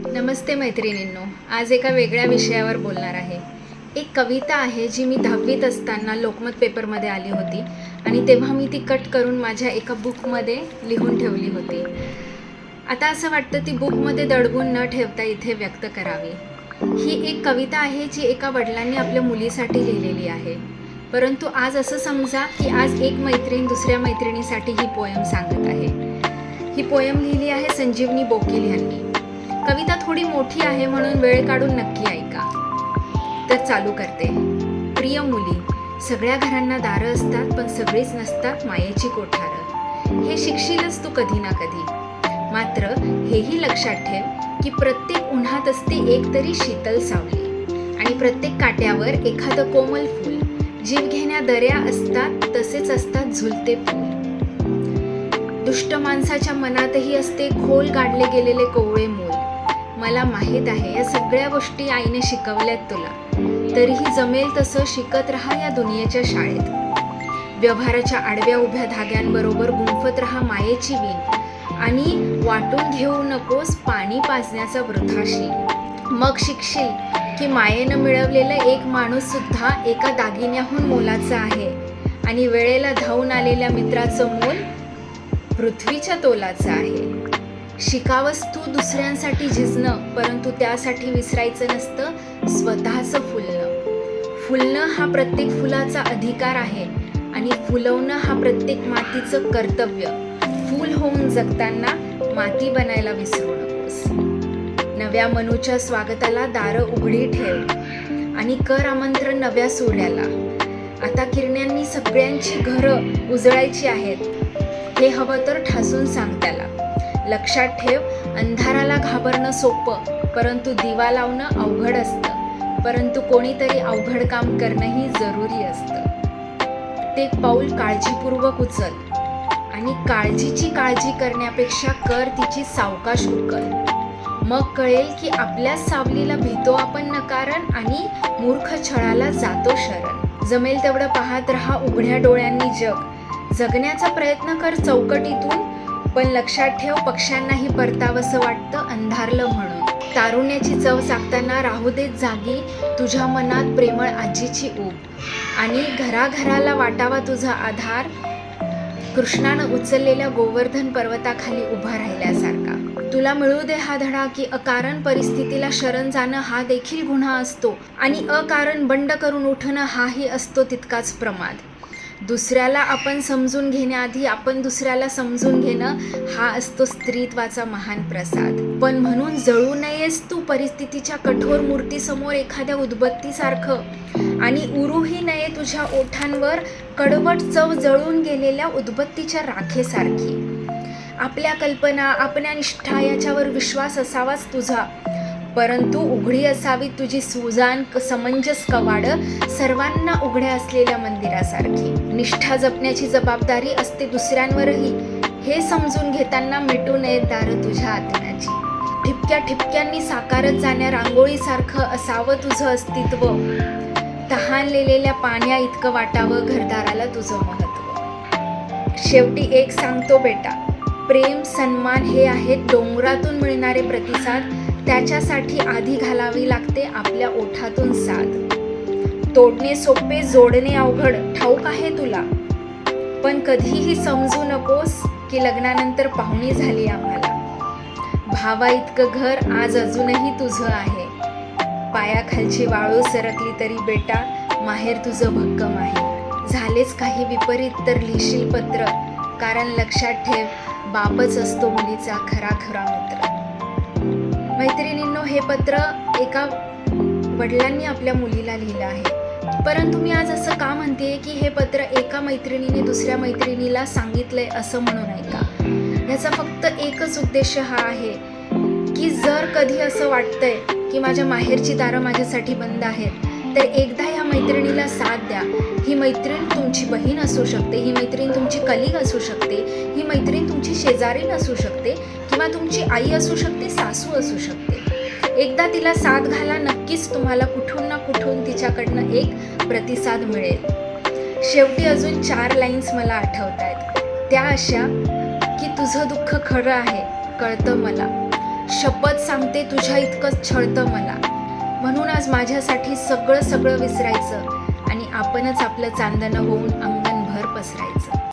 नमस्ते मैत्रिणींनो, आज एका वेगळ्या विषयावर बोलणार आहे. एक कविता आहे जी मी 10वीत असताना लोकमत पेपरमध्ये आली होती आणि तेव्हा मी ती कट करून माझ्या एका बुकमध्ये लिहून ठेवली होती. आता असं वाटतं ती बुकमध्ये दडवून न ठेवता इथे व्यक्त करावी. ही एक कविता आहे जी एका वडिलांनी आपल्या मुलीसाठी लिहिलेली आहे. परंतु आज असं समजा की आज एक मैत्रीण दुसऱ्या मैत्रिणीसाठी ही पोयम सांगत आहे. ही पोयम लिहिली आहे संजीवनी बोकील यांनी. कविता थोडी मोठी आहे म्हणून वेळ काढून नक्की ऐका. तर चालू करते. प्रिय मुली, सगळ्या घरांना दारं असतात पण सगळीच नसतात मायेची कोठारं. हे शिकशीलच तू कधी ना कधी. मात्र हेही लक्षात ठेव की प्रत्येक उन्हात असते एक तरी शीतल सावली आणि प्रत्येक काट्यावर एखादं कोमल फूल. जीव घेण्या दऱ्या असतात तसेच असतात झुलते फूल. दुष्ट माणसाच्या मनातही असते खोल गाडले गेलेले कोवळे मूल. मला माहीत आहे या सगळ्या गोष्टी आईने शिकवल्यात तुला, तरीही जमेल तसं शिकत राहा या दुनियेच्या शाळेत. व्यवहाराच्या आडव्या उभ्या धाग्यांबरोबर गुंफत राहा मायेची वीण आणि वाटून घेऊ नकोस पाणी पाजण्याचा वृथाशी. मग शिकशील की मायेनं मिळवलेलं एक माणूस सुद्धा एका दागिन्याहून मोलाचा आहे आणि वेळेला धावून आलेल्या मित्राचं मोल पृथ्वीच्या तोलाचं आहे. शिकावंस तू दुसऱ्यांसाठी झिजणं, परंतु त्यासाठी विसरायचं नसतं स्वतःचं फुलणं. फुलणं हा प्रत्येक फुलाचा अधिकार आहे आणि फुलवणं हा प्रत्येक मातीचं कर्तव्य. फूल होऊन जगताना माती बनायला विसरू नकोस. नव्या मनूच्या स्वागताला दारं उघडी ठेव आणि कर आमंत्रण नव्या सूर्याला. आता किरण्यांनी सगळ्यांची घरं उजळायची आहेत हे हवं तर ठासून सांग त्याला. लक्षात ठेव, अंधाराला घाबरणं सोपं, परंतु दिवा लावणं अवघड असतं. परंतु कोणीतरी अवघड काम करणंही जरुरी असतं. ते पाऊल काळजीपूर्वक उचल आणि काळजीची काळजी करण्यापेक्षा कर तिची सावकाश उकल. मग कळेल की आपल्याच सावलीला भीतो आपण नकारण आणि मूर्ख छळाला जातो शरण. जमेल तेवढं पाहत राहा उघड्या डोळ्यांनी जग. जगण्याचा प्रयत्न कर चौकटीतून, पण लक्षात ठेव पक्ष्यांनाही परतावंसं वाटतं अंधारलं म्हणून. तारुण्याची चव चाकताना राहू देत जागी तुझ्या मनात प्रेमळ आजीची ऊब आणि घराघराला वाटावा तुझा आधार कृष्णानं उचललेल्या गोवर्धन पर्वताखाली उभा राहिल्यासारखा. तुला मिळू दे हा धडा की अकारण परिस्थितीला शरण जाणं हा देखील गुन्हा असतो आणि अकारण बंड करून उठणं हाही असतो तितकाच प्रमाद. दुसऱ्याला आपण समजून घेण्याआधी आपण दुसऱ्याला समजून घेणं हा असतो स्त्रीत्वाचा महान प्रसाद. पण म्हणून जळू नयेस तू परिस्थितीच्या कठोर मूर्तीसमोर एखाद्या उदबत्तीसारखं आणि उरूही नये तुझ्या ओठांवर कडवट चव जळून गेलेल्या उदबत्तीच्या राखेसारखी. आपल्या कल्पना, आपल्या निष्ठा याच्यावर विश्वास असावाच तुझा, परंतु उघडी असावी तुझी सुजान समंजस कवाडं सर्वांना उघड्या असलेल्या मंदिरासारखी. निष्ठा जपण्याची जबाबदारी असते दुसऱ्यांवरही हे समजून घेताना मिटू नयेत दारं तुझ्या आत्म्याची. ठिपक्या ठिपक्यांनी साकारत जाण्या रांगोळीसारखं असावं तुझं अस्तित्व. तहानलेल्या पाण्या इतकं वाटावं घरदाराला तुझं महत्त्व. शेवटी एक सांगतो बेटा, प्रेम सन्मान हे आहेत डोंगरातून मिळणारे प्रतिसाद. त्याच्यासाठी आधी घालावी लागते आपल्या ओठातून साद. तोडणे सोपे जोडणे अवघड ठाऊक आहे तुला, पण कधीही समजू नकोस की लग्नानंतर पाहुणी झाली आम्हाला. भावा इतकं घर आज अजूनही तुझं आहे. पायाखालची वाळू सरकली तरी बेटा माहेर तुझं भक्कम आहे. झालेच काही विपरीत तर लिहिशील पत्र, कारण लक्षात ठेव बापच असतो मुलीचा खरा खरा मित्र. मैत्रिणींनो, हे पत्र एका वडिलांनी आपल्या मुलीला लिहिलं आहे. परंतु मी आज असं का म्हणते की हे पत्र एका मैत्रिणीने दुसऱ्या मैत्रिणीला सांगितलंय असं म्हणून ऐका. याचा फक्त एकच उद्देश हा आहे की जर कधी असं वाटतंय की माझ्या माहेरची दारं माझ्यासाठी बंद आहेत, तर एकदा ह्या मैत्रिणीला साथ द्या. ही मैत्रीण तुमची बहीण असू शकते, ही मैत्रीण तुमची कलीग असू शकते, ही मैत्रीण तुमची शेजारीण असू शकते किंवा तुमची आई असू शकते, सासू असू शकते. एकदा तिला साथ घाला, नक्कीच तुम्हाला कुठून ना कुठून तिच्याकडनं एक प्रतिसाद मिळेल. शेवटी अजून 4 लाईन्स मला आठवत आहेत. त्या अशा की तुझं दुःख खरं आहे कळतं मला, शपथ सांगते तुझ्या इतकंच छळतं मला. म्हणून आज माझ्यासाठी सगळं विसरायचं आणि आपणच आपलं चांदणं होऊन अंगणभर पसरायचं.